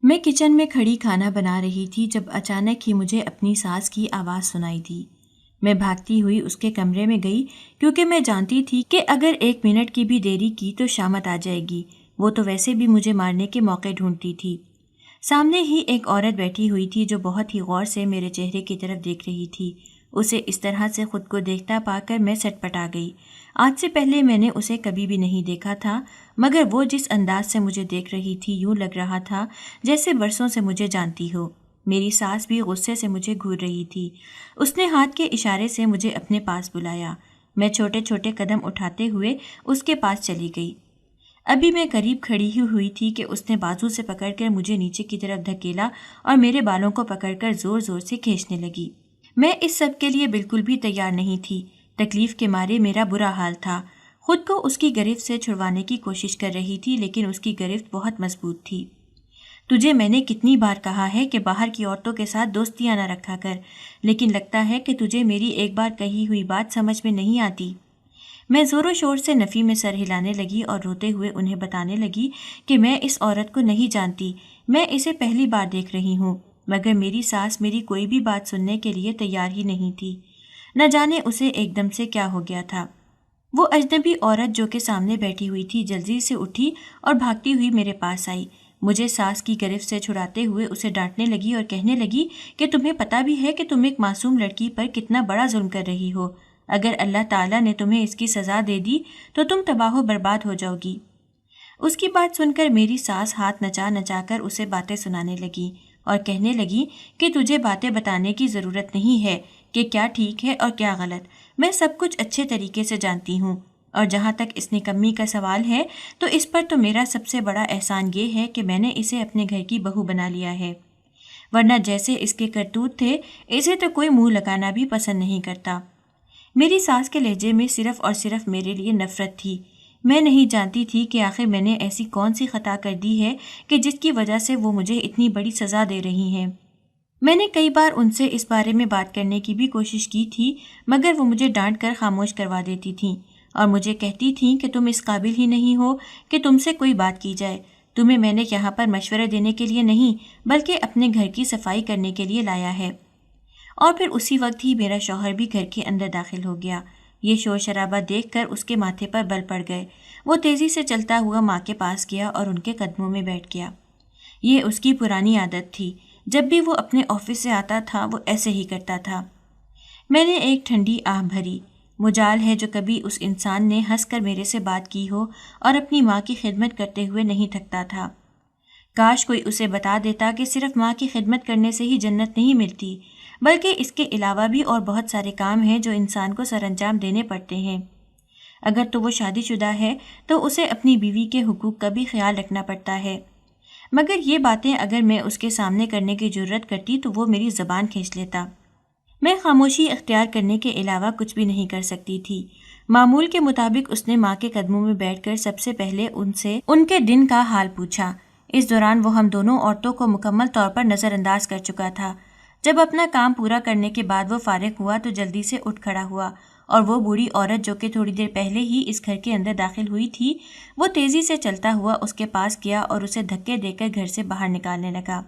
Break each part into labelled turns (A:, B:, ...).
A: میں کچن میں کھڑی کھانا بنا رہی تھی جب اچانک ہی مجھے اپنی ساس کی آواز سنائی دی۔ میں بھاگتی ہوئی اس کے کمرے میں گئی کیونکہ میں جانتی تھی کہ اگر 1 منٹ کی بھی دیری کی تو شامت آ جائے گی۔ وہ تو ویسے بھی مجھے مارنے کے موقع ڈھونڈتی تھی۔ سامنے ہی ایک عورت بیٹھی ہوئی تھی جو بہت ہی غور سے میرے چہرے کی طرف دیکھ رہی تھی۔ اسے اس طرح سے خود کو دیکھتا پا کر میں سٹ پٹا گئی۔ آج سے پہلے میں نے اسے کبھی بھی نہیں دیکھا تھا، مگر وہ جس انداز سے مجھے دیکھ رہی تھی یوں لگ رہا تھا جیسے برسوں سے مجھے جانتی ہو۔ میری ساس بھی غصے سے مجھے گھور رہی تھی۔ اس نے ہاتھ کے اشارے سے مجھے اپنے پاس بلایا۔ میں چھوٹے چھوٹے قدم اٹھاتے ہوئے اس کے پاس چلی گئی۔ ابھی میں قریب کھڑی ہی ہوئی تھی کہ اس نے بازو سے پکڑ کر مجھے نیچے کی طرف دھکیلا اور میرے بالوں کو پکڑ کر زور زور سے کھینچنے لگی۔ میں اس سب کے لیے بالکل بھی تیار نہیں تھی۔ تکلیف کے مارے میرا برا حال تھا۔ خود کو اس کی گرفت سے چھڑوانے کی کوشش کر رہی تھی لیکن اس کی گرفت بہت مضبوط تھی۔ تجھے میں نے کتنی بار کہا ہے کہ باہر کی عورتوں کے ساتھ دوستیاں نہ رکھا کر، لیکن لگتا ہے کہ تجھے میری ایک بار کہی ہوئی بات سمجھ میں نہیں آتی۔ میں زور و شور سے نفی میں سر ہلانے لگی اور روتے ہوئے انہیں بتانے لگی کہ میں اس عورت کو نہیں جانتی، میں اسے پہلی بار دیکھ رہی ہوں، مگر میری ساس میری کوئی بھی بات سننے کے لیے تیار ہی نہیں تھی۔ نہ جانے اسے ایک دم سے کیا ہو گیا تھا۔ وہ اجنبی عورت جو کہ سامنے بیٹھی ہوئی تھی جلدی سے اٹھی اور بھاگتی ہوئی میرے پاس آئی۔ مجھے ساس کی گرفت سے چھڑاتے ہوئے اسے ڈانٹنے لگی اور کہنے لگی کہ تمہیں پتہ بھی ہے کہ تم ایک معصوم لڑکی پر کتنا بڑا ظلم کر رہی ہو۔ اگر اللہ تعالیٰ نے تمہیں اس کی سزا دے دی تو تم تباہ و برباد ہو جاؤ گی۔ اس کی بات سن کر میری ساس ہاتھ نچا نچا کر اسے باتیں سنانے لگی اور کہنے لگی کہ تجھے باتیں بتانے کی ضرورت نہیں ہے کہ کیا ٹھیک ہے اور کیا غلط، میں سب کچھ اچھے طریقے سے جانتی ہوں، اور جہاں تک اس نکمی کا سوال ہے تو اس پر تو میرا سب سے بڑا احسان یہ ہے کہ میں نے اسے اپنے گھر کی بہو بنا لیا ہے، ورنہ جیسے اس کے کرتوت تھے اسے تو کوئی منہ لگانا بھی پسند نہیں کرتا۔ میری ساس کے لہجے میں صرف اور صرف میرے لیے نفرت تھی۔ میں نہیں جانتی تھی کہ آخر میں نے ایسی کون سی خطا کر دی ہے کہ جس کی وجہ سے وہ مجھے اتنی بڑی سزا دے رہی ہیں۔ میں نے کئی بار ان سے اس بارے میں بات کرنے کی بھی کوشش کی تھی، مگر وہ مجھے ڈانٹ کر خاموش کروا دیتی تھیں اور مجھے کہتی تھیں کہ تم اس قابل ہی نہیں ہو کہ تم سے کوئی بات کی جائے، تمہیں میں نے یہاں پر مشورہ دینے کے لیے نہیں بلکہ اپنے گھر کی صفائی کرنے کے لیے لایا ہے۔ اور پھر اسی وقت ہی میرا شوہر بھی گھر کے اندر داخل ہو گیا۔ یہ شور شرابہ دیکھ کر اس کے ماتھے پر بل پڑ گئے۔ وہ تیزی سے چلتا ہوا ماں کے پاس گیا اور ان کے قدموں میں بیٹھ گیا۔ یہ اس کی پرانی عادت تھی، جب بھی وہ اپنے آفس سے آتا تھا وہ ایسے ہی کرتا تھا۔ میں نے ایک ٹھنڈی آہ بھری۔ مجال ہے جو کبھی اس انسان نے ہنس کر میرے سے بات کی ہو اور اپنی ماں کی خدمت کرتے ہوئے نہیں تھکتا تھا۔ کاش کوئی اسے بتا دیتا کہ صرف ماں کی خدمت کرنے سے ہی جنت نہیں ملتی، بلکہ اس کے علاوہ بھی اور بہت سارے کام ہیں جو انسان کو سر انجام دینے پڑتے ہیں۔ اگر تو وہ شادی شدہ ہے تو اسے اپنی بیوی کے حقوق کا بھی خیال رکھنا پڑتا ہے، مگر یہ باتیں اگر میں اس کے سامنے کرنے کی جرت کرتی تو وہ میری زبان کھینچ لیتا۔ میں خاموشی اختیار کرنے کے علاوہ کچھ بھی نہیں کر سکتی تھی۔ معمول کے مطابق اس نے ماں کے قدموں میں بیٹھ کر سب سے پہلے ان سے ان کے دن کا حال پوچھا۔ اس دوران وہ ہم دونوں عورتوں کو مکمل طور پر نظر انداز کر چکا تھا۔ جب اپنا کام پورا کرنے کے بعد وہ فارغ ہوا تو جلدی سے اٹھ کھڑا ہوا، اور وہ بوڑھی عورت جو کہ تھوڑی دیر پہلے ہی اس گھر کے اندر داخل ہوئی تھی، وہ تیزی سے چلتا ہوا اس کے پاس گیا اور اسے دھکے دے کر گھر سے باہر نکالنے لگا۔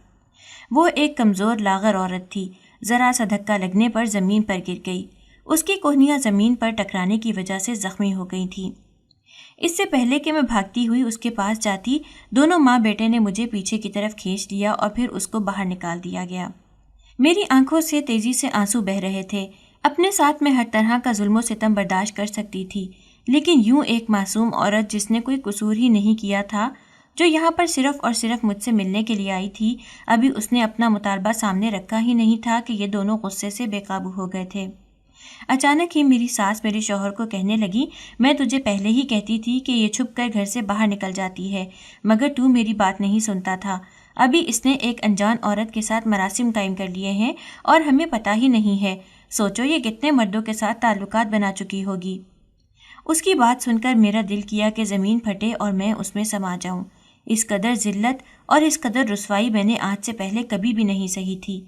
A: وہ ایک کمزور لاغر عورت تھی، ذرا سا دھکا لگنے پر زمین پر گر گئی۔ اس کی کوہنیاں زمین پر ٹکرانے کی وجہ سے زخمی ہو گئی تھیں۔ اس سے پہلے کہ میں بھاگتی ہوئی اس کے پاس جاتی، دونوں ماں بیٹے نے مجھے پیچھے کی طرف کھینچ لیا اور پھر اس کو باہر نکال دیا گیا۔ میری آنکھوں سے تیزی سے آنسو بہہ رہے تھے۔ اپنے ساتھ میں ہر طرح کا ظلم و ستم برداشت کر سکتی تھی، لیکن یوں ایک معصوم عورت جس نے کوئی قصور ہی نہیں کیا تھا، جو یہاں پر صرف اور صرف مجھ سے ملنے کے لیے آئی تھی، ابھی اس نے اپنا مطالبہ سامنے رکھا ہی نہیں تھا کہ یہ دونوں غصے سے بے قابو ہو گئے تھے۔ اچانک ہی میری ساس میرے شوہر کو کہنے لگی، میں تجھے پہلے ہی کہتی تھی کہ یہ چھپ کر گھر سے باہر نکل جاتی ہے، مگر تو میری بات نہیں سنتا تھا۔ ابھی اس نے ایک انجان عورت کے ساتھ مراسم قائم کر لیے ہیں اور ہمیں پتہ ہی نہیں ہے، سوچو یہ کتنے مردوں کے ساتھ تعلقات بنا چکی ہوگی۔ اس کی بات سن کر میرا دل کیا کہ زمین پھٹے اور میں اس میں سما جاؤں۔ اس قدر ذلت اور اس قدر رسوائی میں نے آج سے پہلے کبھی بھی نہیں سہی تھی۔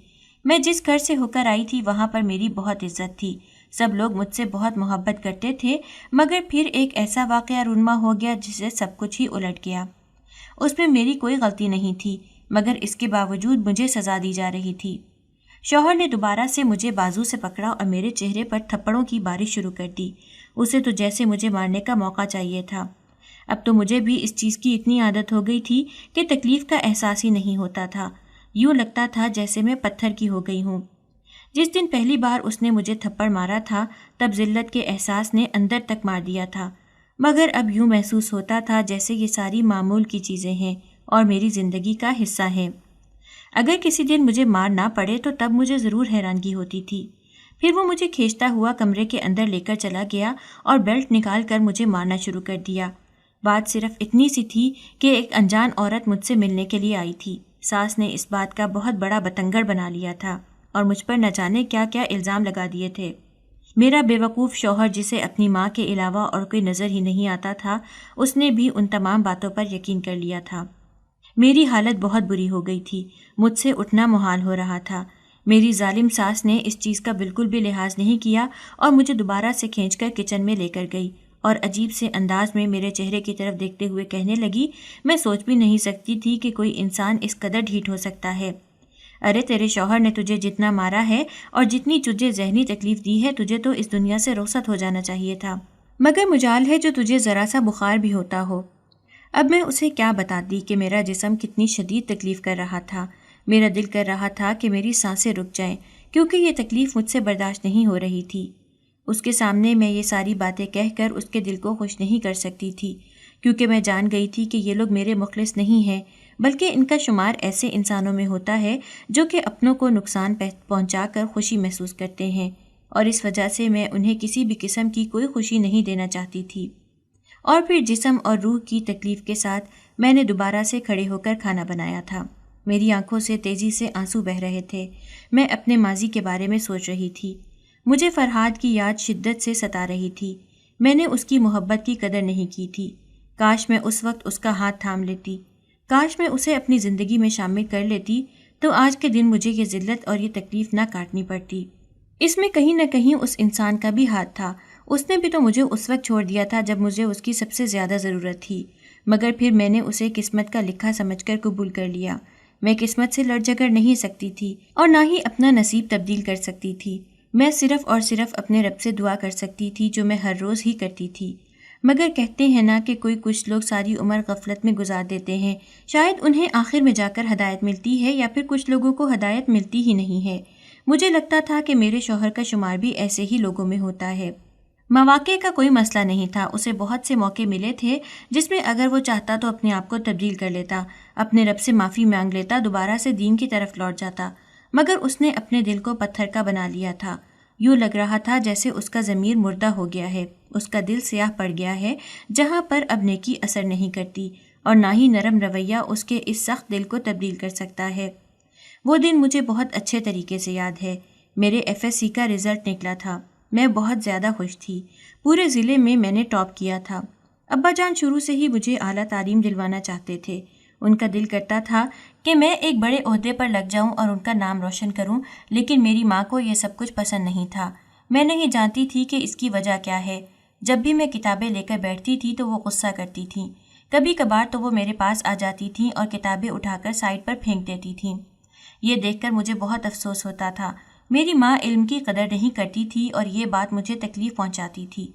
A: میں جس گھر سے ہو کر آئی تھی وہاں پر میری بہت عزت تھی، سب لوگ مجھ سے بہت محبت کرتے تھے، مگر پھر ایک ایسا واقعہ رونما ہو گیا جس سے سب کچھ ہی الٹ گیا۔ اس میں میری کوئی غلطی نہیں تھی، مگر اس کے باوجود مجھے سزا دی جا رہی تھی۔ شوہر نے دوبارہ سے مجھے بازو سے پکڑا اور میرے چہرے پر تھپڑوں کی بارش شروع کر دی۔ اسے تو جیسے مجھے مارنے کا موقع چاہیے تھا۔ اب تو مجھے بھی اس چیز کی اتنی عادت ہو گئی تھی کہ تکلیف کا احساس ہی نہیں ہوتا تھا، یوں لگتا تھا جیسے میں پتھر کی ہو گئی ہوں۔ جس دن پہلی بار اس نے مجھے تھپڑ مارا تھا تب ذلت کے احساس نے اندر تک مار دیا تھا، مگر اب یوں محسوس ہوتا تھا جیسے یہ ساری معمول کی چیزیں ہیں اور میری زندگی کا حصہ ہیں۔ اگر کسی دن مجھے مار نہ پڑے تو تب مجھے ضرور حیرانگی ہوتی تھی۔ پھر وہ مجھے کھینچتا ہوا کمرے کے اندر لے کر چلا گیا اور بیلٹ نکال کر مجھے مارنا شروع کر دیا۔ بات صرف اتنی سی تھی کہ ایک انجان عورت مجھ سے ملنے کے لیے آئی تھی۔ ساس نے اس بات کا بہت بڑا بتنگڑ بنا لیا تھا اور مجھ پر نہ جانے کیا کیا الزام لگا دیے تھے۔ میرا بے وقوف شوہر جسے اپنی ماں کے علاوہ اور کوئی نظر ہی نہیں آتا تھا، اس نے بھی ان تمام باتوں پر یقین کر لیا تھا۔ میری حالت بہت بری ہو گئی تھی، مجھ سے اٹھنا محال ہو رہا تھا۔ میری ظالم ساس نے اس چیز کا بالکل بھی لحاظ نہیں کیا اور مجھے دوبارہ سے کھینچ کر کچن میں لے کر گئی اور عجیب سے انداز میں میرے چہرے کی طرف دیکھتے ہوئے کہنے لگی، میں سوچ بھی نہیں سکتی تھی کہ کوئی انسان اس قدر ڈھیٹ ہو سکتا ہے۔ ارے تیرے شوہر نے تجھے جتنا مارا ہے اور جتنی تجھے ذہنی تکلیف دی ہے، تجھے تو اس دنیا سے رخصت ہو جانا چاہیے تھا، مگر مجال ہے جو تجھے ذرا سا بخار بھی ہوتا ہو۔ اب میں اسے کیا بتاتی کہ میرا جسم کتنی شدید تکلیف کر رہا تھا۔ میرا دل کر رہا تھا کہ میری سانسیں رک جائیں کیونکہ یہ تکلیف مجھ سے برداشت نہیں ہو رہی تھی۔ اس کے سامنے میں یہ ساری باتیں کہہ کر اس کے دل کو خوش نہیں کر سکتی تھی، کیونکہ میں جان گئی تھی کہ یہ لوگ میرے مخلص نہیں ہیں، بلکہ ان کا شمار ایسے انسانوں میں ہوتا ہے جو کہ اپنوں کو نقصان پہنچا کر خوشی محسوس کرتے ہیں، اور اس وجہ سے میں انہیں کسی بھی قسم کی کوئی خوشی نہیں دینا چاہتی تھی۔ اور پھر جسم اور روح کی تکلیف کے ساتھ میں نے دوبارہ سے کھڑے ہو کر کھانا بنایا تھا۔ میری آنکھوں سے تیزی سے آنسو بہہ رہے تھے۔ میں اپنے ماضی کے بارے میں سوچ رہی تھی۔ مجھے فرحاد کی یاد شدت سے ستا رہی تھی۔ میں نے اس کی محبت کی قدر نہیں کی تھی۔ کاش میں اس وقت اس کا ہاتھ تھام لیتی، کاش میں اسے اپنی زندگی میں شامل کر لیتی تو آج کے دن مجھے یہ ذلت اور یہ تکلیف نہ کاٹنی پڑتی۔ اس میں کہیں نہ کہیں اس انسان کا بھی ہاتھ تھا۔ اس نے بھی تو مجھے اس وقت چھوڑ دیا تھا جب مجھے اس کی سب سے زیادہ ضرورت تھی، مگر پھر میں نے اسے قسمت کا لکھا سمجھ کر قبول کر لیا۔ میں قسمت سے لڑ جھگڑ نہیں سکتی تھی اور نہ ہی اپنا نصیب تبدیل کر سکتی تھی۔ میں صرف اور صرف اپنے رب سے دعا کر سکتی تھی، جو میں ہر روز ہی کرتی تھی۔ مگر کہتے ہیں نا کہ کچھ لوگ ساری عمر غفلت میں گزار دیتے ہیں، شاید انہیں آخر میں جا کر ہدایت ملتی ہے یا پھر کچھ لوگوں کو ہدایت ملتی ہی نہیں ہے۔ مجھے لگتا تھا کہ میرے شوہر کا شمار بھی ایسے ہی لوگوں میں ہوتا ہے۔ مواقع کا کوئی مسئلہ نہیں تھا، اسے بہت سے موقع ملے تھے جس میں اگر وہ چاہتا تو اپنے آپ کو تبدیل کر لیتا، اپنے رب سے معافی مانگ لیتا، دوبارہ سے دین کی طرف لوٹ جاتا، مگر اس نے اپنے دل کو پتھر کا بنا لیا تھا۔ یوں لگ رہا تھا جیسے اس کا ضمیر مردہ ہو گیا ہے، اس کا دل سیاہ پڑ گیا ہے جہاں پر اب نیکی اثر نہیں کرتی اور نہ ہی نرم رویہ اس کے اس سخت دل کو تبدیل کر سکتا ہے۔ وہ دن مجھے بہت اچھے طریقے سے یاد ہے۔ میرے FSC کا رزلٹ نکلا تھا۔ میں بہت زیادہ خوش تھی۔ پورے ضلع میں نے ٹاپ کیا تھا۔ ابا جان شروع سے ہی مجھے اعلیٰ تعلیم دلوانا چاہتے تھے۔ ان کا دل کرتا تھا کہ میں ایک بڑے عہدے پر لگ جاؤں اور ان کا نام روشن کروں، لیکن میری ماں کو یہ سب کچھ پسند نہیں تھا۔ میں نہیں جانتی تھی کہ اس کی وجہ کیا ہے۔ جب بھی میں کتابیں لے کر بیٹھتی تھی تو وہ غصہ کرتی تھیں۔ کبھی کبھار تو وہ میرے پاس آ جاتی تھیں اور کتابیں اٹھا کر سائڈ پر پھینک دیتی تھیں۔ یہ دیکھ کر مجھے بہت افسوس ہوتا تھا۔ میری ماں علم کی قدر نہیں کرتی تھی اور یہ بات مجھے تکلیف پہنچاتی تھی۔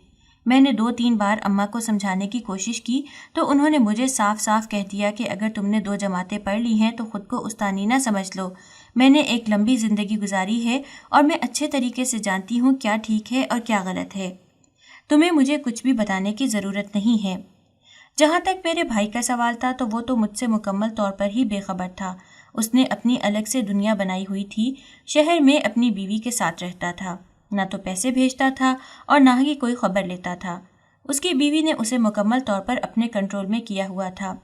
A: میں نے 2-3 بار اماں کو سمجھانے کی کوشش کی تو انہوں نے مجھے صاف صاف کہہ دیا کہ اگر تم نے 2 جماعتیں پڑھ لی ہیں تو خود کو استانی نہ سمجھ لو۔ میں نے ایک لمبی زندگی گزاری ہے اور میں اچھے طریقے سے جانتی ہوں کیا ٹھیک ہے اور کیا غلط ہے۔ تمہیں مجھے کچھ بھی بتانے کی ضرورت نہیں ہے۔ جہاں تک میرے بھائی کا سوال تھا تو وہ تو مجھ سے مکمل طور پر ہی بے خبر تھا۔ اس نے اپنی الگ سے دنیا بنائی ہوئی تھی، شہر میں اپنی بیوی کے ساتھ رہتا تھا، نہ تو پیسے بھیجتا تھا اور نہ ہی کوئی خبر لیتا تھا۔ اس کی بیوی نے اسے مکمل طور پر اپنے کنٹرول میں کیا ہوا تھا،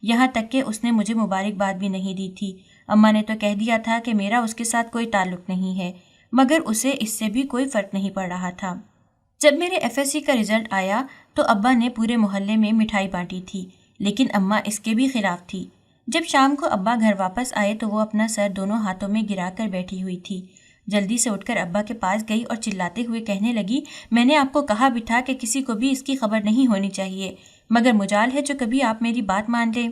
A: یہاں تک کہ اس نے مجھے مبارکباد بھی نہیں دی تھی۔ اماں نے تو کہہ دیا تھا کہ میرا اس کے ساتھ کوئی تعلق نہیں ہے، مگر اسے اس سے بھی کوئی فرق نہیں پڑ رہا تھا۔ جب میرے FSC کا رزلٹ آیا تو ابا نے پورے محلے میں مٹھائی بانٹی تھی، لیکن اماں اس کے بھی خلاف تھی۔ جب شام کو ابا گھر واپس آئے تو وہ اپنا سر دونوں ہاتھوں میں گرا کر بیٹھی ہوئی تھی۔ جلدی سے اٹھ کر ابا کے پاس گئی اور چلاتے ہوئے کہنے لگی، میں نے آپ کو کہا بھی تھا کہ کسی کو بھی اس کی خبر نہیں ہونی چاہیے، مگر مجال ہے جو کبھی آپ میری بات مان لیں۔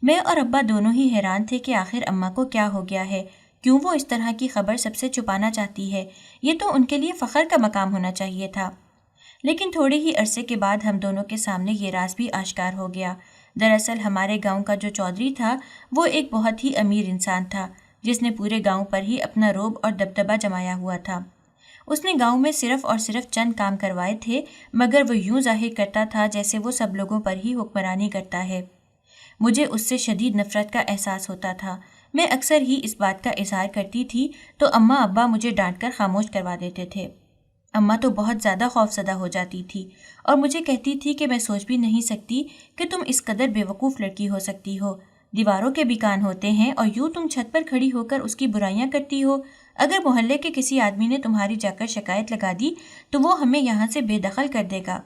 A: میں اور ابا دونوں ہی حیران تھے کہ آخر اماں کو کیا ہو گیا ہے، کیوں وہ اس طرح کی خبر سب سے چھپانا چاہتی ہے؟ یہ تو ان کے لیے فخر کا مقام ہونا چاہیے تھا۔ لیکن تھوڑے ہی عرصے کے بعد ہم دونوں کے سامنے یہ راز بھی آشکار ہو گیا۔ دراصل ہمارے گاؤں کا جو چودھری تھا وہ ایک بہت ہی امیر انسان تھا، جس نے پورے گاؤں پر ہی اپنا رعب اور دبدبہ جمایا ہوا تھا۔ اس نے گاؤں میں صرف اور صرف چند کام کروائے تھے، مگر وہ یوں ظاہر کرتا تھا جیسے وہ سب لوگوں پر ہی حکمرانی کرتا ہے۔ مجھے اس سے شدید نفرت کا احساس ہوتا تھا۔ میں اکثر ہی اس بات کا اظہار کرتی تھی تو اماں ابا مجھے ڈانٹ کر خاموش کروا دیتے تھے۔ اماں تو بہت زیادہ خوفزدہ ہو جاتی تھی اور مجھے کہتی تھی کہ میں سوچ بھی نہیں سکتی کہ تم اس قدر بے وقوف لڑکی ہو سکتی ہو۔ دیواروں کے بھی کان ہوتے ہیں اور یوں تم چھت پر کھڑی ہو کر اس کی برائیاں کرتی ہو۔ اگر محلے کے کسی آدمی نے تمہاری جا کر شکایت لگا دی تو وہ ہمیں یہاں سے بے دخل کر دے گا۔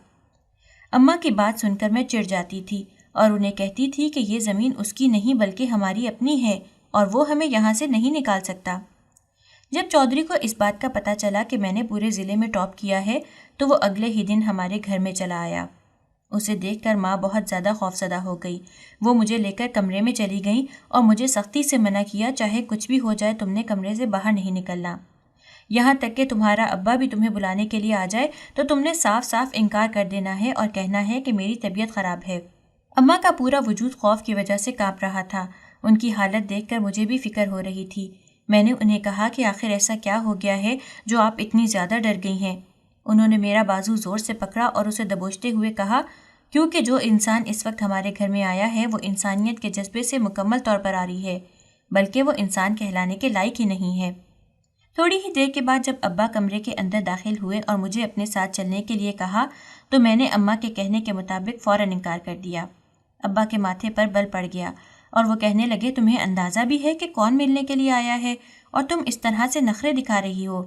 A: اماں کی بات سن کر میں چڑ جاتی تھی اور انہیں کہتی تھی کہ یہ زمین اس کی نہیں بلکہ ہماری اپنی ہے اور وہ ہمیں یہاں سے نہیں نکال سکتا۔ جب چودھری کو اس بات کا پتہ چلا کہ میں نے پورے ضلع میں ٹاپ کیا ہے تو وہ اگلے ہی دن ہمارے گھر میں چلا آیا۔ اسے دیکھ کر ماں بہت زیادہ خوفزدہ ہو گئی۔ وہ مجھے لے کر کمرے میں چلی گئیں اور مجھے سختی سے منع کیا، چاہے کچھ بھی ہو جائے تم نے کمرے سے باہر نہیں نکلنا۔ یہاں تک کہ تمہارا ابا بھی تمہیں بلانے کے لیے آ جائے تو تم نے صاف صاف انکار کر دینا ہے اور کہنا ہے کہ میری طبیعت خراب ہے۔ اماں کا پورا وجود خوف کی وجہ سے کانپ رہا تھا۔ ان کی حالت دیکھ کر مجھے بھی فکر ہو رہی تھی۔ میں نے انہیں کہا کہ آخر ایسا کیا ہو گیا ہے جو آپ اتنی زیادہ ڈر گئی ہیں؟ انہوں نے میرا بازو زور سے پکڑا اور اسے دبوچتے ہوئے کہا، کیونکہ جو انسان اس وقت ہمارے گھر میں آیا ہے وہ انسانیت کے جذبے سے مکمل طور پر عاری ہے، بلکہ وہ انسان کہلانے کے لائق ہی نہیں ہے۔ تھوڑی ہی دیر کے بعد جب ابا کمرے کے اندر داخل ہوئے اور مجھے اپنے ساتھ چلنے کے لیے کہا تو میں نے اماں کے کہنے کے مطابق فوراً انکار کر دیا۔ ابا کے ماتھے پر بل پڑ گیا اور وہ کہنے لگے، تمہیں اندازہ بھی ہے کہ کون ملنے کے لیے آیا ہے اور تم اس طرح سے نخرے دکھا رہی ہو؟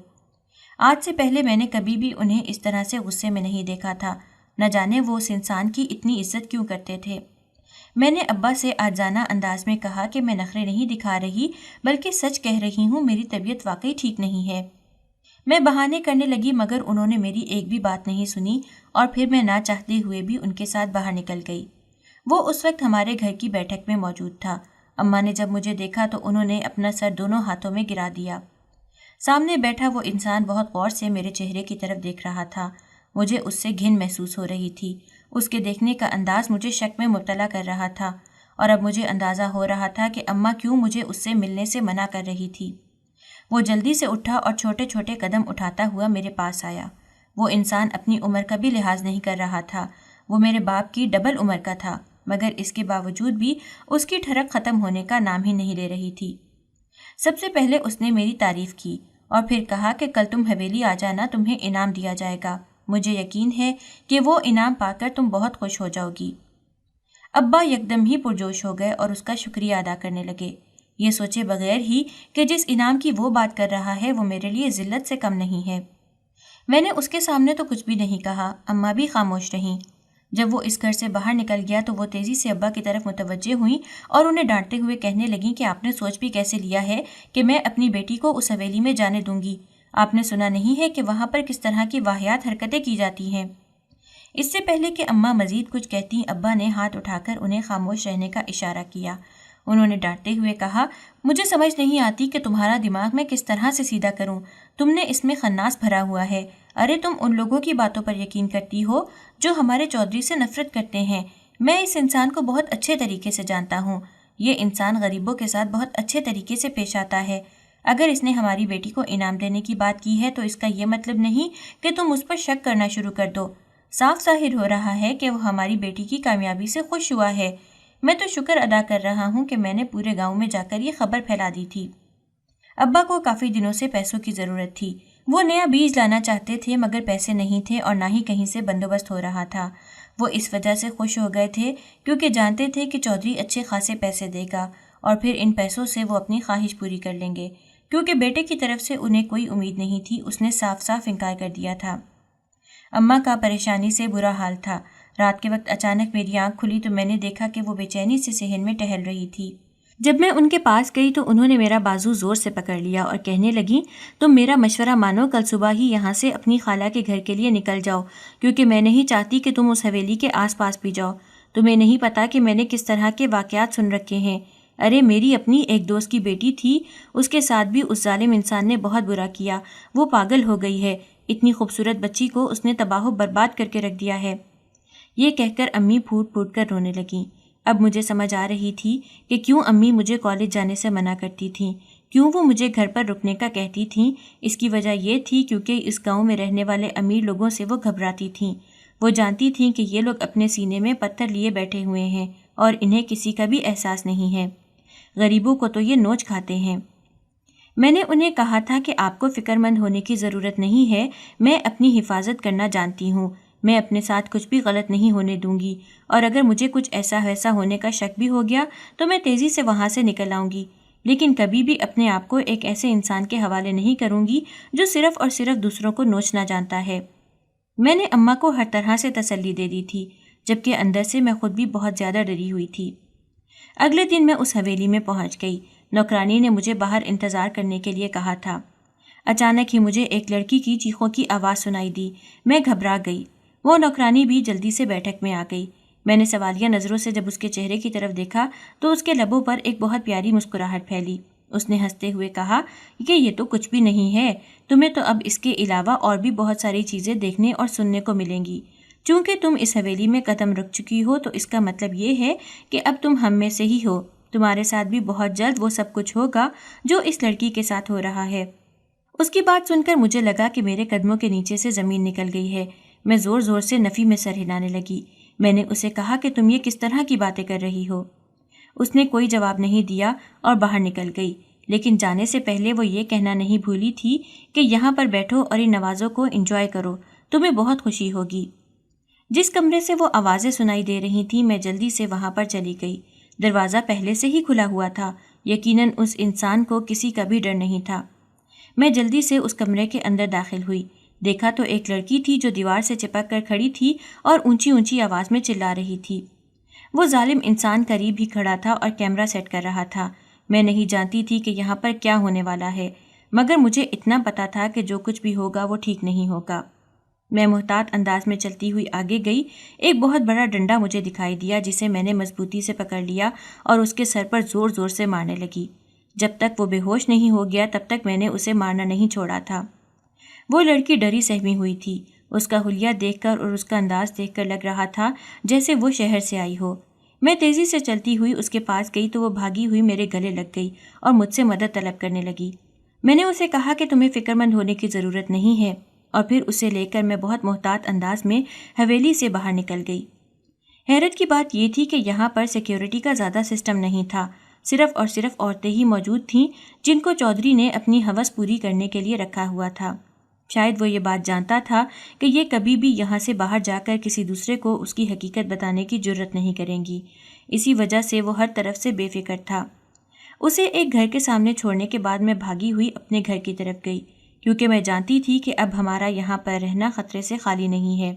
A: آج سے پہلے میں نے کبھی بھی انہیں اس طرح سے غصے میں نہیں دیکھا تھا۔ نہ جانے وہ اس انسان کی اتنی عزت کیوں کرتے تھے۔ میں نے ابا سے آجزانہ انداز میں کہا کہ میں نخرے نہیں دکھا رہی بلکہ سچ کہہ رہی ہوں، میری طبیعت واقعی ٹھیک نہیں ہے۔ میں بہانے کرنے لگی مگر انہوں نے میری ایک بھی بات نہیں سنی اور پھر میں نہ چاہتے ہوئے بھی ان کے ساتھ باہر نکل گئی۔ وہ اس وقت ہمارے گھر کی بیٹھک میں موجود تھا۔ اماں نے جب مجھے دیکھا تو انہوں نے اپنا سر دونوں ہاتھوں میں گرا دیا۔ سامنے بیٹھا وہ انسان بہت غور سے میرے چہرے کی طرف دیکھ رہا تھا۔ مجھے اس سے گھن محسوس ہو رہی تھی۔ اس کے دیکھنے کا انداز مجھے شک میں مبتلا کر رہا تھا اور اب مجھے اندازہ ہو رہا تھا کہ اماں کیوں مجھے اس سے ملنے سے منع کر رہی تھی۔ وہ جلدی سے اٹھا اور چھوٹے چھوٹے قدم اٹھاتا ہوا میرے پاس آیا۔ وہ انسان اپنی عمر کا بھی لحاظ نہیں کر رہا تھا۔ وہ میرے باپ کی ڈبل عمر کا تھا، مگر اس کے باوجود بھی اس کی ٹھڑک ختم ہونے کا نام ہی نہیں لے رہی تھی۔ سب سے پہلے اس نے میری تعریف کی اور پھر کہا کہ کل تم حویلی آ جانا، تمہیں انعام دیا جائے گا۔ مجھے یقین ہے کہ وہ انعام پا کر تم بہت خوش ہو جاؤ گی۔ ابا یکدم ہی پرجوش ہو گئے اور اس کا شکریہ ادا کرنے لگے، یہ سوچے بغیر ہی کہ جس انعام کی وہ بات کر رہا ہے وہ میرے لیے ذلت سے کم نہیں ہے۔ میں نے اس کے سامنے تو کچھ بھی نہیں کہا، اماں بھی خاموش رہیں۔ جب وہ اس گھر سے باہر نکل گیا تو وہ تیزی سے ابا کی طرف متوجہ ہوئیں اور انہیں ڈانٹتے ہوئے کہنے لگیں کہ آپ نے سوچ بھی کیسے لیا ہے کہ میں اپنی بیٹی کو اس حویلی میں جانے دوں گی؟ آپ نے سنا نہیں ہے کہ وہاں پر کس طرح کی واہیات حرکتیں کی جاتی ہیں؟ اس سے پہلے کہ اماں مزید کچھ کہتیں، ابا نے ہاتھ اٹھا کر انہیں خاموش رہنے کا اشارہ کیا۔ انہوں نے ڈانٹتے ہوئے کہا، مجھے سمجھ نہیں آتی کہ تمہارا دماغ میں کس طرح سے سیدھا کروں، تم نے اس میں خناس بھرا ہوا ہے۔ ارے تم ان لوگوں کی باتوں پر یقین کرتی ہو جو ہمارے چودھری سے نفرت کرتے ہیں۔ میں اس انسان کو بہت اچھے طریقے سے جانتا ہوں۔ یہ انسان غریبوں کے ساتھ بہت اچھے طریقے سے پیش آتا ہے۔ اگر اس نے ہماری بیٹی کو انعام دینے کی بات کی ہے تو اس کا یہ مطلب نہیں کہ تم اس پر شک کرنا شروع کر دو۔ صاف ظاہر ہو رہا ہے کہ وہ ہماری بیٹی کی کامیابی سے خوش ہوا ہے۔ میں تو شکر ادا کر رہا ہوں کہ میں نے پورے گاؤں میں جا کر یہ خبر پھیلا دی تھی۔ ابا کو کافی دنوں سے پیسوں کی ضرورت تھی۔ وہ نیا بیج لانا چاہتے تھے مگر پیسے نہیں تھے اور نہ ہی کہیں سے بندوبست ہو رہا تھا۔ وہ اس وجہ سے خوش ہو گئے تھے کیونکہ جانتے تھے کہ چودھری اچھے خاصے پیسے دے گا اور پھر ان پیسوں سے وہ اپنی خواہش پوری کر لیں گے۔ کیونکہ بیٹے کی طرف سے انہیں کوئی امید نہیں تھی، اس نے صاف صاف انکار کر دیا تھا۔ اماں کا پریشانی سے برا حال تھا۔ رات کے وقت اچانک میری آنکھ کھلی تو میں نے دیکھا کہ وہ بے چینی سے صحن میں ٹہل رہی تھی۔ جب میں ان کے پاس گئی تو انہوں نے میرا بازو زور سے پکڑ لیا اور کہنے لگیں، تم میرا مشورہ مانو، کل صبح ہی یہاں سے اپنی خالہ کے گھر کے لیے نکل جاؤ، کیونکہ میں نہیں چاہتی کہ تم اس حویلی کے آس پاس بھی جاؤ۔ تمہیں نہیں پتا کہ میں نے کس طرح کے واقعات سن رکھے ہیں۔ ارے میری اپنی ایک دوست کی بیٹی تھی، اس کے ساتھ بھی اس ظالم انسان نے بہت برا کیا، وہ پاگل ہو گئی ہے، اتنی خوبصورت بچی کو اس نے تباہ و برباد کر کے رکھ دیا ہے۔ یہ کہہ کر امی پھوٹ پھوٹ کر رونے لگیں۔ اب مجھے سمجھ آ رہی تھی کہ کیوں امی مجھے کالج جانے سے منع کرتی تھیں، کیوں وہ مجھے گھر پر رکنے کا کہتی تھیں۔ اس کی وجہ یہ تھی کیونکہ اس گاؤں میں رہنے والے امیر لوگوں سے وہ گھبراتی تھیں۔ وہ جانتی تھیں کہ یہ لوگ اپنے سینے میں پتھر لیے بیٹھے ہوئے ہیں اور انہیں کسی کا بھی احساس نہیں ہے۔ غریبوں کو تو یہ نوچ کھاتے ہیں۔ میں نے انہیں کہا تھا کہ آپ کو فکر مند ہونے کی ضرورت نہیں ہے، میں اپنی حفاظت کرنا جانتی ہوں، میں اپنے ساتھ کچھ بھی غلط نہیں ہونے دوں گی، اور اگر مجھے کچھ ایسا ویسا ہونے کا شک بھی ہو گیا تو میں تیزی سے وہاں سے نکل آؤں گی، لیکن کبھی بھی اپنے آپ کو ایک ایسے انسان کے حوالے نہیں کروں گی جو صرف اور صرف دوسروں کو نوچنا جانتا ہے۔ میں نے اماں کو ہر طرح سے تسلی دے دی تھی، جبکہ اندر سے میں خود بھی بہت زیادہ ڈری ہوئی تھی۔ اگلے دن میں اس حویلی میں پہنچ گئی۔ نوکرانی نے مجھے باہر انتظار کرنے کے لیے کہا تھا۔ اچانک ہی مجھے ایک لڑکی کی چیخوں کی آواز سنائی دی۔ میں گھبرا گئی۔ وہ نوکرانی بھی جلدی سے بیٹھک میں آ گئی۔ میں نے سوالیہ نظروں سے جب اس کے چہرے کی طرف دیکھا تو اس کے لبوں پر ایک بہت پیاری مسکراہٹ پھیلی۔ اس نے ہنستے ہوئے کہا کہ یہ تو کچھ بھی نہیں ہے، تمہیں تو اب اس کے علاوہ اور بھی بہت ساری چیزیں دیکھنے اور سننے کو ملیں گی۔ چونکہ تم اس حویلی میں قدم رکھ چکی ہو تو اس کا مطلب یہ ہے کہ اب تم ہم میں سے ہی ہو، تمہارے ساتھ بھی بہت جلد وہ سب کچھ ہوگا جو اس لڑکی کے ساتھ ہو رہا ہے۔ اس کی بات سن کر مجھے لگا کہ میرے قدموں کے نیچے سے زمین نکل گئی ہے۔ میں زور زور سے نفی میں سر ہلانے لگی۔ میں نے اسے کہا کہ تم یہ کس طرح کی باتیں کر رہی ہو؟ اس نے کوئی جواب نہیں دیا اور باہر نکل گئی، لیکن جانے سے پہلے وہ یہ کہنا نہیں بھولی تھی کہ یہاں پر بیٹھو اور ان نوازوں کو انجوائے کرو، تمہیں بہت خوشی ہوگی۔ جس کمرے سے وہ آوازیں سنائی دے رہی تھیں میں جلدی سے وہاں پر چلی گئی۔ دروازہ پہلے سے ہی کھلا ہوا تھا، یقیناً اس انسان کو کسی کا بھی ڈر نہیں تھا۔ میں جلدی سے اس کمرے کے اندر داخل ہوئی۔ دیکھا تو ایک لڑکی تھی جو دیوار سے چپک کر کھڑی تھی اور اونچی اونچی آواز میں چلا رہی تھی۔ وہ ظالم انسان قریب ہی کھڑا تھا اور کیمرہ سیٹ کر رہا تھا۔ میں نہیں جانتی تھی کہ یہاں پر کیا ہونے والا ہے، مگر مجھے اتنا پتا تھا کہ جو کچھ بھی ہوگا وہ ٹھیک نہیں ہوگا۔ میں محتاط انداز میں چلتی ہوئی آگے گئی۔ ایک بہت بڑا ڈنڈا مجھے دکھائی دیا جسے میں نے مضبوطی سے پکڑ لیا اور اس کے سر پر زور زور سے مارنے لگی۔ جب تک وہ بے ہوش نہیں ہو گیا تب تک میں نے اسے مارنا نہیں چھوڑا تھا۔ وہ لڑکی ڈری سہمی ہوئی تھی۔ اس کا حلیہ دیکھ کر اور اس کا انداز دیکھ کر لگ رہا تھا جیسے وہ شہر سے آئی ہو۔ میں تیزی سے چلتی ہوئی اس کے پاس گئی تو وہ بھاگی ہوئی میرے گلے لگ گئی اور مجھ سے مدد طلب کرنے لگی۔ میں نے اسے کہا کہ تمہیں فکر مند ہونے کی ضرورت نہیں ہے، اور پھر اسے لے کر میں بہت محتاط انداز میں حویلی سے باہر نکل گئی۔ حیرت کی بات یہ تھی کہ یہاں پر سیکیورٹی کا زیادہ سسٹم نہیں تھا، صرف اور صرف عورتیں ہی موجود تھیں جن کو چودھری نے اپنی ہوس پوری کرنے کے لیے رکھا ہوا تھا۔ شاید وہ یہ بات جانتا تھا کہ یہ کبھی بھی یہاں سے باہر جا کر کسی دوسرے کو اس کی حقیقت بتانے کی جرت نہیں کریں گی، اسی وجہ سے وہ ہر طرف سے بے فکر تھا۔ اسے ایک گھر کے سامنے چھوڑنے کے بعد میں بھاگی ہوئی اپنے گھر کی طرف گئی، کیونکہ میں جانتی تھی کہ اب ہمارا یہاں پر رہنا خطرے سے خالی نہیں ہے۔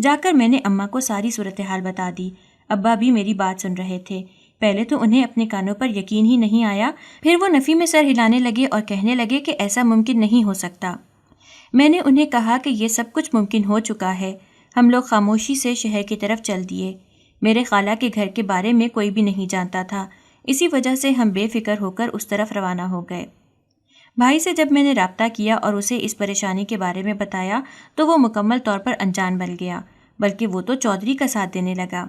A: جا کر میں نے اماں کو ساری صورتحال بتا دی۔ ابا بھی میری بات سن رہے تھے۔ پہلے تو انہیں اپنے کانوں پر یقین ہی نہیں آیا، پھر وہ نفی میں سر ہلانے لگے اور کہنے لگے کہ ایسا ممکن نہیں ہو سکتا۔ میں نے انہیں کہا کہ یہ سب کچھ ممکن ہو چکا ہے۔ ہم لوگ خاموشی سے شہر کی طرف چل دیے۔ میرے خالہ کے گھر کے بارے میں کوئی بھی نہیں جانتا تھا، اسی وجہ سے ہم بے فکر ہو کر اس طرف روانہ ہو گئے۔ بھائی سے جب میں نے رابطہ کیا اور اسے اس پریشانی کے بارے میں بتایا تو وہ مکمل طور پر انجان بن گیا، بلکہ وہ تو چودھری کا ساتھ دینے لگا۔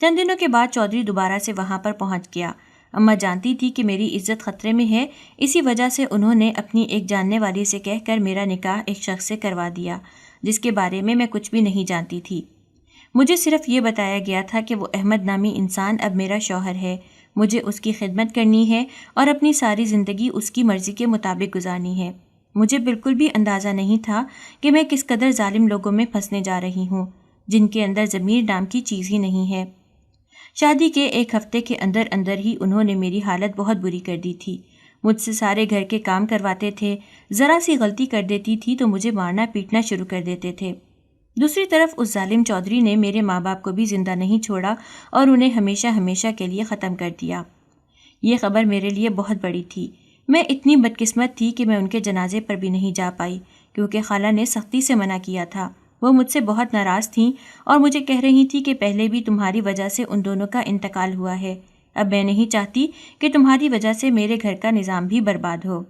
A: چند دنوں کے بعد چودھری دوبارہ سے وہاں پر پہنچ گیا۔ اماں جانتی تھی کہ میری عزت خطرے میں ہے، اسی وجہ سے انہوں نے اپنی ایک جاننے والی سے کہہ کر میرا نکاح ایک شخص سے کروا دیا جس کے بارے میں کچھ بھی نہیں جانتی تھی۔ مجھے صرف یہ بتایا گیا تھا کہ وہ احمد نامی انسان اب میرا شوہر ہے، مجھے اس کی خدمت کرنی ہے اور اپنی ساری زندگی اس کی مرضی کے مطابق گزارنی ہے۔ مجھے بالکل بھی اندازہ نہیں تھا کہ میں کس قدر ظالم لوگوں میں پھنسنے جا رہی ہوں جن کے اندر ضمیر نام کی چیز ہی نہیں ہے۔ شادی کے ایک ہفتے کے اندر اندر ہی انہوں نے میری حالت بہت بری کر دی تھی۔ مجھ سے سارے گھر کے کام کرواتے تھے، ذرا سی غلطی کر دیتی تھی تو مجھے مارنا پیٹنا شروع کر دیتے تھے۔ دوسری طرف اس ظالم چودھری نے میرے ماں باپ کو بھی زندہ نہیں چھوڑا اور انہیں ہمیشہ ہمیشہ کے لیے ختم کر دیا۔ یہ خبر میرے لیے بہت بڑی تھی۔ میں اتنی بدقسمت تھی کہ میں ان کے جنازے پر بھی نہیں جا پائی کیونکہ خالہ نے سختی سے منع کیا تھا۔ وہ مجھ سے بہت ناراض تھیں اور مجھے کہہ رہی تھی کہ پہلے بھی تمہاری وجہ سے ان دونوں کا انتقال ہوا ہے، اب میں نہیں چاہتی کہ تمہاری وجہ سے میرے گھر کا نظام بھی برباد ہو۔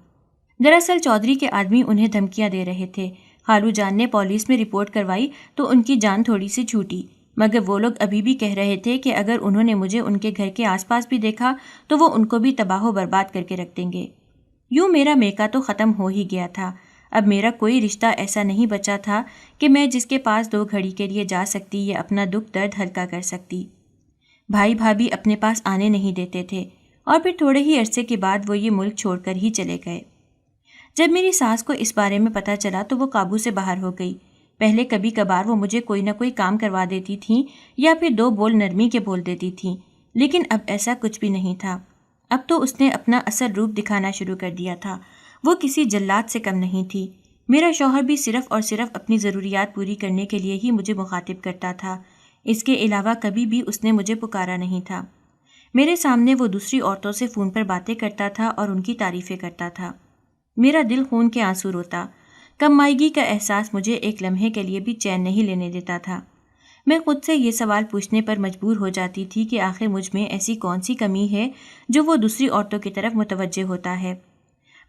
A: دراصل چودھری کے آدمی انہیں دھمکیاں دے رہے تھے۔ خالو جان نے پولیس میں رپورٹ کروائی تو ان کی جان تھوڑی سی چھوٹی، مگر وہ لوگ ابھی بھی کہہ رہے تھے کہ اگر انہوں نے مجھے ان کے گھر کے آس پاس بھی دیکھا تو وہ ان کو بھی تباہ و برباد کر کے رکھ دیں گے۔ یوں میرا میکا تو ختم ہو ہی گیا تھا۔ اب میرا کوئی رشتہ ایسا نہیں بچا تھا کہ میں جس کے پاس 2 گھڑی کے لیے جا سکتی یا اپنا دکھ درد ہلکا کر سکتی۔ بھائی بھابھی اپنے پاس آنے نہیں دیتے تھے اور پھر تھوڑے ہی عرصے کے بعد وہ یہ ملک چھوڑ کر ہی چلے گئے۔ جب میری ساس کو اس بارے میں پتہ چلا تو وہ قابو سے باہر ہو گئی۔ پہلے کبھی کبھار وہ مجھے کوئی نہ کوئی کام کروا دیتی تھیں یا پھر 2 بول نرمی کے بول دیتی تھیں، لیکن اب ایسا کچھ بھی نہیں تھا۔ اب تو اس نے اپنا اصل روپ دکھانا شروع کر دیا تھا۔ وہ کسی جلاد سے کم نہیں تھی۔ میرا شوہر بھی صرف اور صرف اپنی ضروریات پوری کرنے کے لیے ہی مجھے مخاطب کرتا تھا، اس کے علاوہ کبھی بھی اس نے مجھے پکارا نہیں تھا۔ میرے سامنے وہ دوسری عورتوں سے فون پر باتیں کرتا تھا اور ان کی تعریفیں کرتا تھا۔ میرا دل خون کے آنسو روتا۔ کم مائیگی کا احساس مجھے ایک لمحے کے لیے بھی چین نہیں لینے دیتا تھا۔ میں خود سے یہ سوال پوچھنے پر مجبور ہو جاتی تھی کہ آخر مجھ میں ایسی کون سی کمی ہے جو وہ دوسری عورتوں کی طرف متوجہ ہوتا ہے،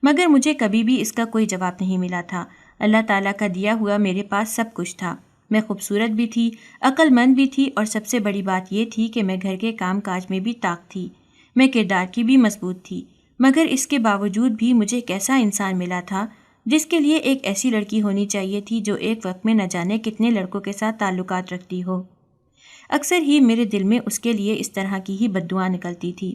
A: مگر مجھے کبھی بھی اس کا کوئی جواب نہیں ملا تھا۔ اللہ تعالیٰ کا دیا ہوا میرے پاس سب کچھ تھا۔ میں خوبصورت بھی تھی، عقل مند بھی تھی اور سب سے بڑی بات یہ تھی کہ میں گھر کے کام کاج میں بھی طاق تھی۔ میں کردار کی بھی مضبوط تھی، مگر اس کے باوجود بھی مجھے ایک ایسا انسان ملا تھا جس کے لیے ایک ایسی لڑکی ہونی چاہیے تھی جو ایک وقت میں نہ جانے کتنے لڑکوں کے ساتھ تعلقات رکھتی ہو۔ اکثر ہی میرے دل میں اس کے لیے اس طرح کی ہی بددعا نکلتی تھی۔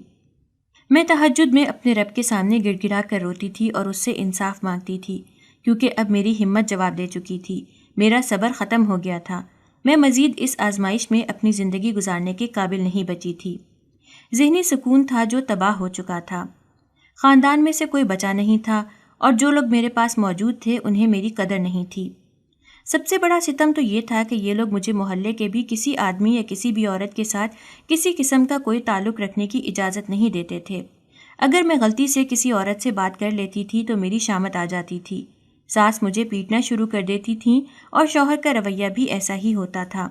A: میں تہجد میں اپنے رب کے سامنے گڑ گڑا کر روتی تھی اور اس سے انصاف مانگتی تھی، کیونکہ اب میری ہمت جواب دے چکی تھی، میرا صبر ختم ہو گیا تھا۔ میں مزید اس آزمائش میں اپنی زندگی گزارنے کے قابل نہیں بچی تھی۔ ذہنی سکون تھا جو تباہ ہو چکا تھا۔ خاندان میں سے کوئی بچا نہیں تھا اور جو لوگ میرے پاس موجود تھے انہیں میری قدر نہیں تھی۔ سب سے بڑا ستم تو یہ تھا کہ یہ لوگ مجھے محلے کے بھی کسی آدمی یا کسی بھی عورت کے ساتھ کسی قسم کا کوئی تعلق رکھنے کی اجازت نہیں دیتے تھے۔ اگر میں غلطی سے کسی عورت سے بات کر لیتی تھی تو میری شامت آ جاتی تھی۔ ساس مجھے پیٹنا شروع کر دیتی تھیں اور شوہر کا رویہ بھی ایسا ہی ہوتا تھا۔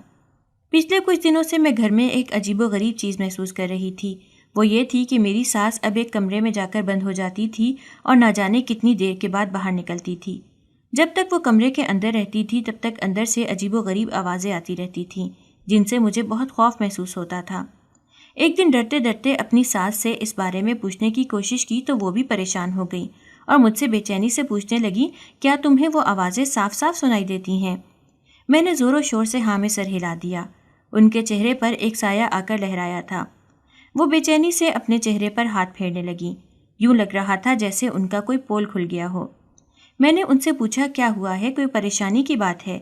A: پچھلے کچھ دنوں سے میں گھر میں ایک عجیب و غریب چیز محسوس کر رہی تھی۔ وہ یہ تھی کہ میری ساس اب ایک کمرے میں جا کر بند ہو جاتی تھی اور نہ جانے کتنی دیر کے بعد باہر نکلتی تھی۔ جب تک وہ کمرے کے اندر رہتی تھی تب تک اندر سے عجیب و غریب آوازیں آتی رہتی تھیں جن سے مجھے بہت خوف محسوس ہوتا تھا۔ ایک دن ڈرتے ڈرتے اپنی ساس سے اس بارے میں پوچھنے کی کوشش کی تو وہ بھی پریشان ہو گئی اور مجھ سے بے چینی سے پوچھنے لگی، کیا تمہیں وہ آوازیں صاف صاف سنائی دیتی ہیں؟ میں نے زور و شور سے ہاں میں سر ہلا دیا۔ ان کے چہرے پر ایک سایہ آ کر لہرایا تھا۔ وہ بے چینی سے اپنے چہرے پر ہاتھ پھیرنے لگیں، یوں لگ رہا تھا جیسے ان کا کوئی پول کھل گیا ہو۔ میں نے ان سے پوچھا، کیا ہوا ہے، کوئی پریشانی کی بات ہے؟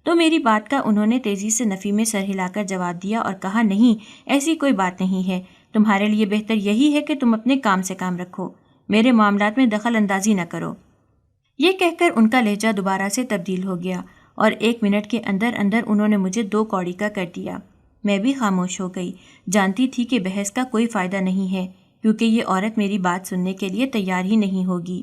A: تو میری بات کا انہوں نے تیزی سے نفی میں سر ہلا کر جواب دیا اور کہا، نہیں، ایسی کوئی بات نہیں ہے، تمہارے لیے بہتر یہی ہے کہ تم اپنے کام سے کام رکھو، میرے معاملات میں دخل اندازی نہ کرو۔ یہ کہہ کر ان کا لہجہ دوبارہ سے تبدیل ہو گیا اور 1 منٹ کے اندر اندر انہوں نے مجھے 2 کوڑی کا کر دیا۔ میں بھی خاموش ہو گئی، جانتی تھی کہ بحث کا کوئی فائدہ نہیں ہے کیونکہ یہ عورت میری بات سننے کے لیے تیار ہی نہیں ہوگی۔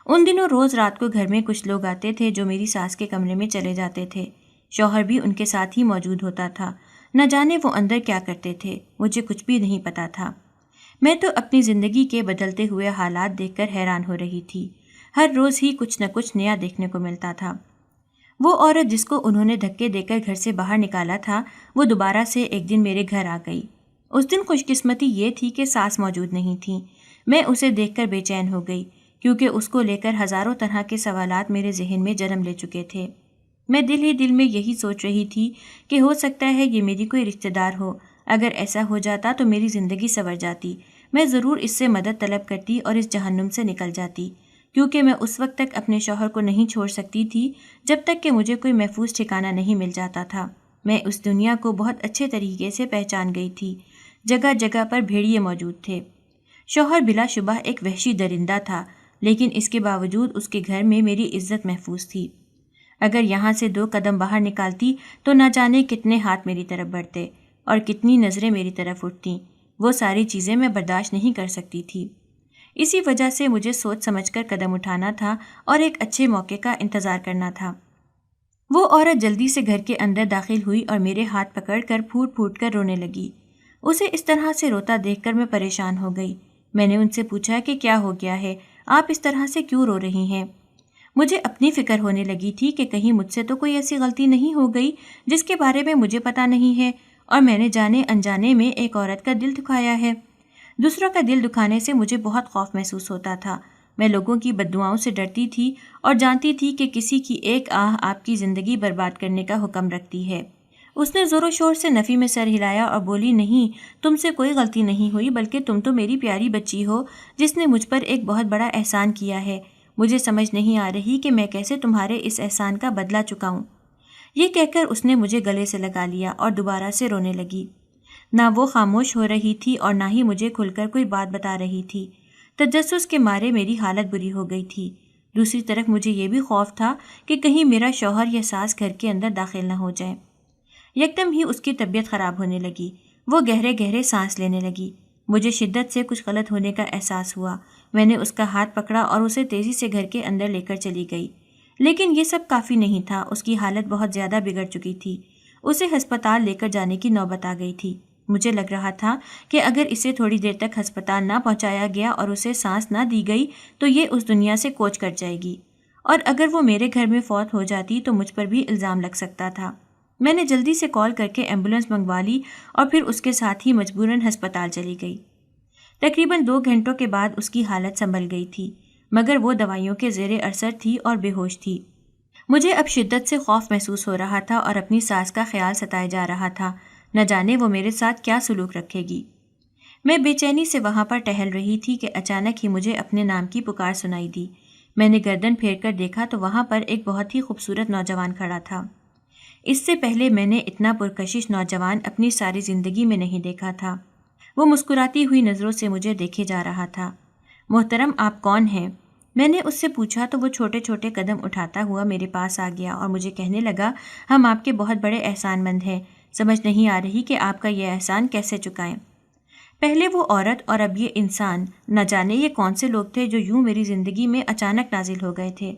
A: ان دنوں روز رات کو گھر میں کچھ لوگ آتے تھے جو میری ساس کے کمرے میں چلے جاتے تھے۔ شوہر بھی ان کے ساتھ ہی موجود ہوتا تھا۔ نہ جانے وہ اندر کیا کرتے تھے، مجھے کچھ بھی نہیں پتا تھا۔ میں تو اپنی زندگی کے بدلتے ہوئے حالات دیکھ کر حیران ہو رہی تھی۔ ہر روز ہی کچھ نہ کچھ نیا دیکھنے کو ملتا تھا۔ وہ عورت جس کو انہوں نے دھکے دے کر گھر سے باہر نکالا تھا وہ دوبارہ سے ایک دن میرے گھر آ گئی۔ اس دن خوش قسمتی یہ تھی کہ ساس موجود نہیں تھیں۔ میں اسے دیکھ کر بے چین ہو گئی کیونکہ اس کو لے کر ہزاروں طرح کے سوالات میرے ذہن میں جنم لے چکے تھے۔ میں دل ہی دل میں یہی سوچ رہی تھی کہ ہو سکتا ہے یہ میری کوئی رشتہ دار ہو۔ اگر ایسا ہو جاتا تو میری زندگی سنور جاتی، میں ضرور اس سے مدد طلب کرتی اور اس جہنم سے نکل جاتی، کیونکہ میں اس وقت تک اپنے شوہر کو نہیں چھوڑ سکتی تھی جب تک کہ مجھے کوئی محفوظ ٹھکانہ نہیں مل جاتا تھا۔ میں اس دنیا کو بہت اچھے طریقے سے پہچان گئی تھی۔ جگہ جگہ پر بھیڑیے موجود تھے۔ شوہر بلا شبہ ایک وحشی درندہ تھا، لیکن اس کے باوجود اس کے گھر میں میری عزت محفوظ تھی۔ اگر یہاں سے 2 قدم باہر نکالتی تو نہ جانے کتنے ہاتھ میری طرف بڑھتے اور کتنی نظریں میری طرف اٹھتیں۔ وہ ساری چیزیں میں برداشت نہیں کر سکتی تھی۔ اسی وجہ سے مجھے سوچ سمجھ کر قدم اٹھانا تھا اور ایک اچھے موقع کا انتظار کرنا تھا۔ وہ عورت جلدی سے گھر کے اندر داخل ہوئی اور میرے ہاتھ پکڑ کر پھوٹ پھوٹ کر رونے لگی۔ اسے اس طرح سے روتا دیکھ کر میں پریشان ہو گئی۔ میں نے ان سے پوچھا کہ کیا ہو گیا ہے، آپ اس طرح سے کیوں رو رہی ہیں؟ مجھے اپنی فکر ہونے لگی تھی کہ کہیں مجھ سے تو کوئی ایسی غلطی نہیں ہو گئی جس کے بارے میں مجھے پتہ نہیں ہے اور میں نے جانے انجانے میں ایک عورت کا دل دکھایا ہے۔ دوسروں کا دل دکھانے سے مجھے بہت خوف محسوس ہوتا تھا۔ میں لوگوں کی بددعاؤں سے ڈرتی تھی اور جانتی تھی کہ کسی کی ایک آہ آپ کی زندگی برباد کرنے کا حکم رکھتی ہے۔ اس نے زور و شور سے نفی میں سر ہلایا اور بولی، نہیں، تم سے کوئی غلطی نہیں ہوئی، بلکہ تم تو میری پیاری بچی ہو جس نے مجھ پر ایک بہت بڑا احسان کیا ہے۔ مجھے سمجھ نہیں آ رہی کہ میں کیسے تمہارے اس احسان کا بدلہ چکاؤں۔ یہ کہہ کر اس نے مجھے گلے سے لگا لیا اور دوبارہ سے رونے لگی۔ نہ وہ خاموش ہو رہی تھی اور نہ ہی مجھے کھل کر کوئی بات بتا رہی تھی۔ تجسس کے مارے میری حالت بری ہو گئی تھی۔ دوسری طرف مجھے یہ بھی خوف تھا کہ کہیں میرا شوہر یا ساس گھر کے اندر داخل نہ ہو جائے۔ یکدم ہی اس کی طبیعت خراب ہونے لگی۔ وہ گہرے گہرے سانس لینے لگی۔ مجھے شدت سے کچھ غلط ہونے کا احساس ہوا۔ میں نے اس کا ہاتھ پکڑا اور اسے تیزی سے گھر کے اندر لے کر چلی گئی۔ لیکن یہ سب کافی نہیں تھا، اس کی حالت بہت زیادہ بگڑ چکی تھی۔ اسے ہسپتال لے کر جانے کی نوبت آ گئی تھی۔ مجھے لگ رہا تھا کہ اگر اسے تھوڑی دیر تک ہسپتال نہ پہنچایا گیا اور اسے سانس نہ دی گئی تو یہ اس دنیا سے کوچ کر جائے گی، اور اگر وہ میرے گھر میں فوت ہو جاتی تو مجھ پر بھی الزام لگ سکتا تھا۔ میں نے جلدی سے کال کر کے ایمبولینس منگوا لی اور پھر اس کے ساتھ ہی مجبوراً ہسپتال چلی گئی۔ تقریباً 2 گھنٹوں کے بعد اس کی حالت سنبھل گئی تھی، مگر وہ دوائیوں کے زیر اثر تھی اور بے ہوش تھی۔ مجھے اب شدت سے خوف محسوس ہو رہا تھا اور اپنی ساس کا خیال ستائے جا رہا تھا، نہ جانے وہ میرے ساتھ کیا سلوک رکھے گی۔ میں بے چینی سے وہاں پر ٹہل رہی تھی کہ اچانک ہی مجھے اپنے نام کی پکار سنائی دی۔ میں نے گردن پھیر کر دیکھا تو وہاں پر ایک بہت ہی خوبصورت نوجوان کھڑا تھا۔ اس سے پہلے میں نے اتنا پرکشش نوجوان اپنی ساری زندگی میں نہیں دیکھا تھا۔ وہ مسکراتی ہوئی نظروں سے مجھے دیکھے جا رہا تھا۔ محترم، آپ کون ہیں؟ میں نے اس سے پوچھا تو وہ چھوٹے چھوٹے قدم اٹھاتا ہوا میرے پاس آ گیا اور مجھے کہنے لگا، ہم آپ کے بہت بڑے احسان مند ہیں، سمجھ نہیں آ رہی کہ آپ کا یہ احسان کیسے چکائیں۔ پہلے وہ عورت اور اب یہ انسان، نہ جانے یہ کون سے لوگ تھے جو یوں میری زندگی میں اچانک نازل ہو گئے تھے۔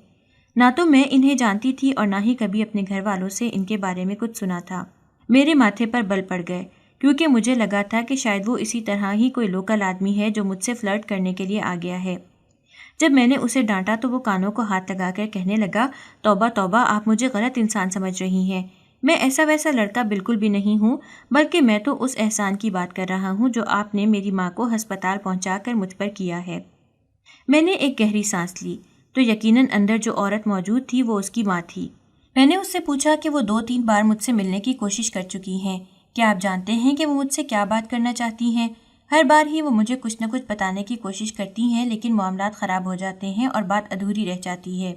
A: نہ تو میں انہیں جانتی تھی اور نہ ہی کبھی اپنے گھر والوں سے ان کے بارے میں کچھ سنا تھا۔ میرے ماتھے پر بل پڑ گئے، کیونکہ مجھے لگا تھا کہ شاید وہ اسی طرح ہی کوئی لوکل آدمی ہے جو مجھ سے فلرٹ کرنے کے لیے آ گیا ہے۔ جب میں نے اسے ڈانٹا تو وہ کانوں کو ہاتھ لگا کر کہنے لگا، توبہ توبہ، آپ مجھے غلط انسان سمجھ رہی ہیں، میں ایسا ویسا لڑکا بالکل بھی نہیں ہوں، بلکہ میں تو اس احسان کی بات کر رہا ہوں جو آپ نے میری ماں کو ہسپتال پہنچا کر مجھ پر کیا ہے۔ میں نے ایک گہری سانس لی تو یقیناً اندر جو عورت موجود تھی وہ اس کی ماں تھی۔ میں نے اس سے پوچھا کہ وہ 2-3 بار مجھ سے ملنے کی کوشش کر چکی ہیں، کیا آپ جانتے ہیں کہ وہ مجھ سے کیا بات کرنا چاہتی ہیں؟ ہر بار ہی وہ مجھے کچھ نہ کچھ بتانے کی کوشش کرتی ہیں، لیکن معاملات خراب ہو جاتے ہیں اور بات ادھوری رہ جاتی ہے۔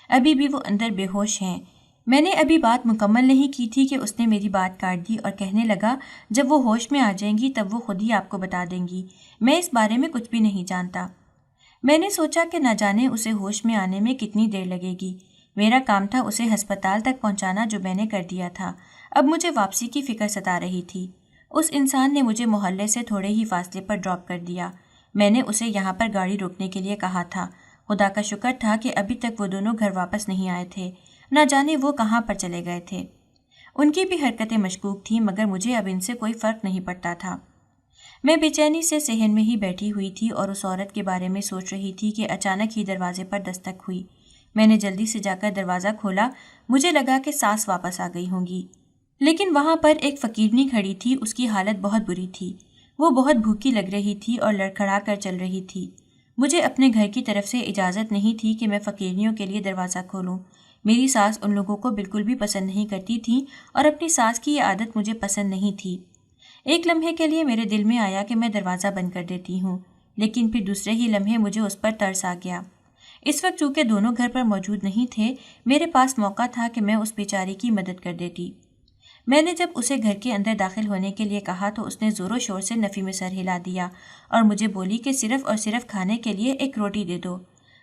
A: ابھی بھی وہ اندر بے ہوش ہیں۔ میں نے ابھی بات مکمل نہیں کی تھی کہ اس نے میری بات کاٹ دی اور کہنے لگا، جب وہ ہوش میں آ جائیں گی تب وہ خود ہی آپ کو بتا دیں گی، میں اس بارے میں کچھ بھی نہیں جانتا۔ میں نے سوچا کہ نہ جانے اسے ہوش میں آنے میں کتنی دیر لگے گی۔ میرا کام تھا اسے ہسپتال تک پہنچانا، جو میں نے کر دیا تھا۔ اب مجھے واپسی کی فکر ستا رہی تھی۔ اس انسان نے مجھے محلے سے تھوڑے ہی فاصلے پر ڈراپ کر دیا۔ میں نے اسے یہاں پر گاڑی روکنے کے لیے کہا تھا۔ خدا کا شکر تھا کہ ابھی تک وہ دونوں گھر واپس نہیں آئے تھے، نہ جانے وہ کہاں پر چلے گئے تھے۔ ان کی بھی حرکتیں مشکوک تھیں، مگر مجھے اب ان سے کوئی فرق نہیں پڑتا تھا۔ میں بے چینی سے صحن میں ہی بیٹھی ہوئی تھی اور اس عورت کے بارے میں سوچ رہی تھی کہ اچانک ہی دروازے پر دستک ہوئی۔ میں نے جلدی سے جا کر دروازہ کھولا۔ مجھے لگا کہ ساس واپس آ گئی ہوں گی، لیکن وہاں پر ایک فقیرنی کھڑی تھی۔ اس کی حالت بہت بری تھی، وہ بہت بھوکی لگ رہی تھی اور لڑکھڑا کر چل رہی تھی۔ مجھے اپنے گھر کی طرف سے اجازت نہیں تھی کہ میں فقیرنیوں کے لیے دروازہ کھولوں۔ میری ساس ان لوگوں کو بالکل بھی پسند نہیں کرتی تھی اور اپنی ساس کی یہ عادت مجھے پسند نہیں تھی۔ ایک لمحے کے لیے میرے دل میں آیا کہ میں دروازہ بند کر دیتی ہوں، لیکن پھر دوسرے ہی لمحے مجھے اس پر ترس آ گیا۔ اس وقت چونکہ دونوں گھر پر موجود نہیں تھے، میرے پاس موقع تھا کہ میں اس بیچاری کی مدد کر دیتی۔ میں نے جب اسے گھر کے اندر داخل ہونے کے لیے کہا تو اس نے زور و شور سے نفی میں سر ہلا دیا اور مجھے بولی کہ صرف اور صرف کھانے کے لیے ایک روٹی دے دو۔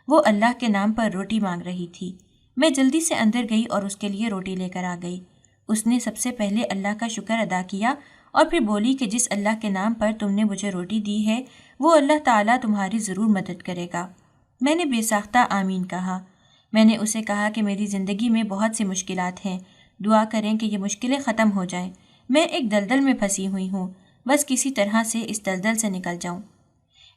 A: وہ اللہ کے نام پر روٹی مانگ رہی تھی۔ میں جلدی سے اندر گئی اور اس کے لیے روٹی لے کر آ گئی۔ اس نے سب سے پہلے اللہ کا شکر ادا کیا اور پھر بولی کہ جس اللہ کے نام پر تم نے مجھے روٹی دی ہے وہ اللہ تعالیٰ تمہاری ضرور مدد کرے گا۔ میں نے بے ساختہ آمین کہا۔ میں نے اسے کہا کہ میری زندگی میں بہت سی مشکلات ہیں، دعا کریں کہ یہ مشکلیں ختم ہو جائیں۔ میں ایک دلدل میں پھنسی ہوئی ہوں، بس کسی طرح سے اس دلدل سے نکل جاؤں۔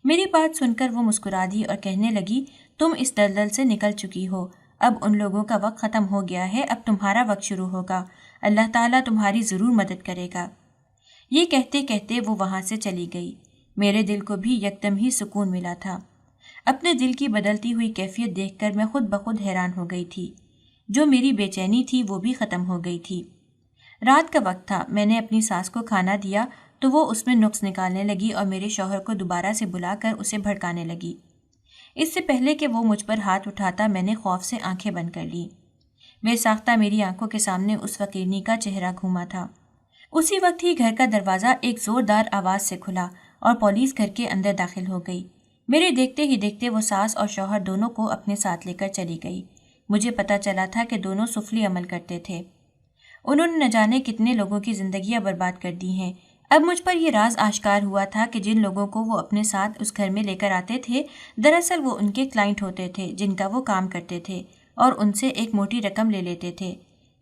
A: میری بات سن کر وہ مسکرا دی اور کہنے لگی، تم اس دلدل سے نکل چکی ہو، اب ان لوگوں کا وقت ختم ہو گیا ہے، اب تمہارا وقت شروع ہوگا، اللہ تعالیٰ تمہاری ضرور مدد کرے گا۔ یہ کہتے کہتے وہ وہاں سے چلی گئی۔ میرے دل کو بھی یکدم ہی سکون ملا تھا۔ اپنے دل کی بدلتی ہوئی کیفیت دیکھ کر میں خود بخود حیران ہو گئی تھی۔ جو میری بے چینی تھی وہ بھی ختم ہو گئی تھی۔ رات کا وقت تھا، میں نے اپنی ساس کو کھانا دیا تو وہ اس میں نقص نکالنے لگی اور میرے شوہر کو دوبارہ سے بلا کر اسے بھڑکانے لگی۔ اس سے پہلے کہ وہ مجھ پر ہاتھ اٹھاتا میں نے خوف سے آنکھیں بند کر لی۔ بے ساختہ میری آنکھوں کے سامنے اس فقیرنی کا چہرہ گھوما تھا۔ اسی وقت ہی گھر کا دروازہ ایک زوردار آواز سے کھلا اور پولیس گھر کے اندر داخل ہو گئی۔ میرے دیکھتے ہی دیکھتے وہ ساس اور شوہر دونوں کو اپنے ساتھ لے کر چلی گئی۔ مجھے پتہ چلا تھا کہ دونوں سفلی عمل کرتے تھے۔ انہوں نے نہ جانے کتنے لوگوں کی زندگیاں برباد کر دی ہیں۔ اب مجھ پر یہ راز آشکار ہوا تھا کہ جن لوگوں کو وہ اپنے ساتھ اس گھر میں لے کر آتے تھے، دراصل وہ ان کے کلائنٹ ہوتے تھے جن کا وہ کام کرتے تھے اور ان سے ایک موٹی رقم لے لیتے تھے۔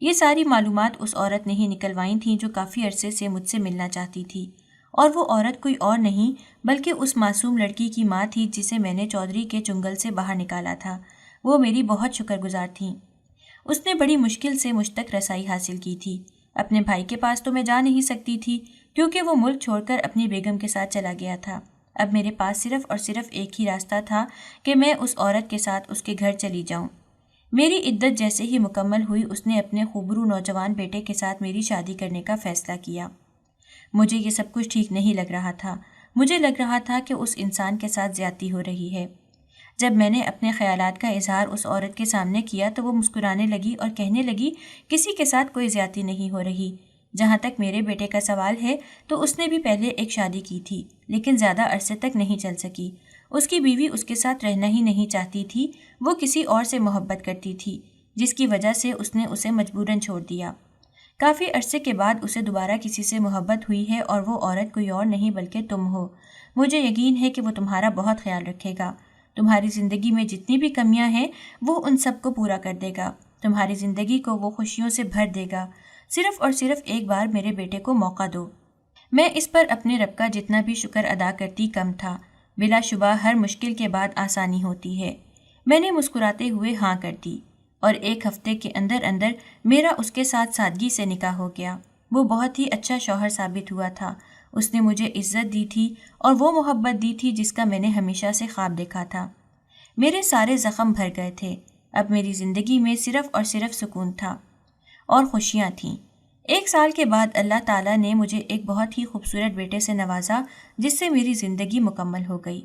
A: یہ ساری معلومات اس عورت نے ہی نکلوائی تھیں جو کافی عرصے سے مجھ سے ملنا چاہتی تھی، اور وہ عورت کوئی اور نہیں بلکہ اس معصوم لڑکی کی ماں تھی جسے میں نے چودھری کے چنگل سے باہر نکالا تھا۔ وہ میری بہت شکر گزار تھیں۔ اس نے بڑی مشکل سے مجھ تک رسائی حاصل کی تھی۔ اپنے بھائی کے پاس تو میں جا نہیں سکتی تھی کیونکہ وہ ملک چھوڑ کر اپنی بیگم کے ساتھ چلا گیا تھا۔ اب میرے پاس صرف اور صرف ایک ہی راستہ تھا کہ میں اس عورت کے ساتھ اس کے گھر چلی جاؤں۔ میری عدت جیسے ہی مکمل ہوئی اس نے اپنے خوبرو نوجوان بیٹے کے ساتھ میری شادی کرنے کا فیصلہ کیا۔ مجھے یہ سب کچھ ٹھیک نہیں لگ رہا تھا۔ مجھے لگ رہا تھا کہ اس انسان کے ساتھ زیادتی ہو رہی ہے۔ جب میں نے اپنے خیالات کا اظہار اس عورت کے سامنے کیا تو وہ مسکرانے لگی اور کہنے لگی، کسی کے ساتھ کوئی زیادتی نہیں ہو رہی۔ جہاں تک میرے بیٹے کا سوال ہے تو اس نے بھی پہلے ایک شادی کی تھی لیکن زیادہ عرصے تک نہیں چل سکی۔ اس کی بیوی اس کے ساتھ رہنا ہی نہیں چاہتی تھی، وہ کسی اور سے محبت کرتی تھی جس کی وجہ سے اس نے اسے مجبوراً چھوڑ دیا۔ کافی عرصے کے بعد اسے دوبارہ کسی سے محبت ہوئی ہے اور وہ عورت کوئی اور نہیں بلکہ تم ہو۔ مجھے یقین ہے کہ وہ تمہارا بہت خیال رکھے گا۔ تمہاری زندگی میں جتنی بھی کمیاں ہیں وہ ان سب کو پورا کر دے گا۔ تمہاری زندگی کو وہ خوشیوں سے بھر دے گا۔ صرف اور صرف ایک بار میرے بیٹے کو موقع دو۔ میں اس پر اپنے رب کا جتنا بھی شکر ادا کرتی کم تھا۔ بلا شبہ ہر مشکل کے بعد آسانی ہوتی ہے۔ میں نے مسکراتے ہوئے ہاں کر دی اور ایک ہفتے کے اندر اندر میرا اس کے ساتھ سادگی سے نکاح ہو گیا۔ وہ بہت ہی اچھا شوہر ثابت ہوا تھا۔ اس نے مجھے عزت دی تھی اور وہ محبت دی تھی جس کا میں نے ہمیشہ سے خواب دیکھا تھا۔ میرے سارے زخم بھر گئے تھے۔ اب میری زندگی میں صرف اور صرف سکون تھا اور خوشیاں تھیں۔ 1 سال کے بعد اللہ تعالیٰ نے مجھے ایک بہت ہی خوبصورت بیٹے سے نوازا جس سے میری زندگی مکمل ہو گئی۔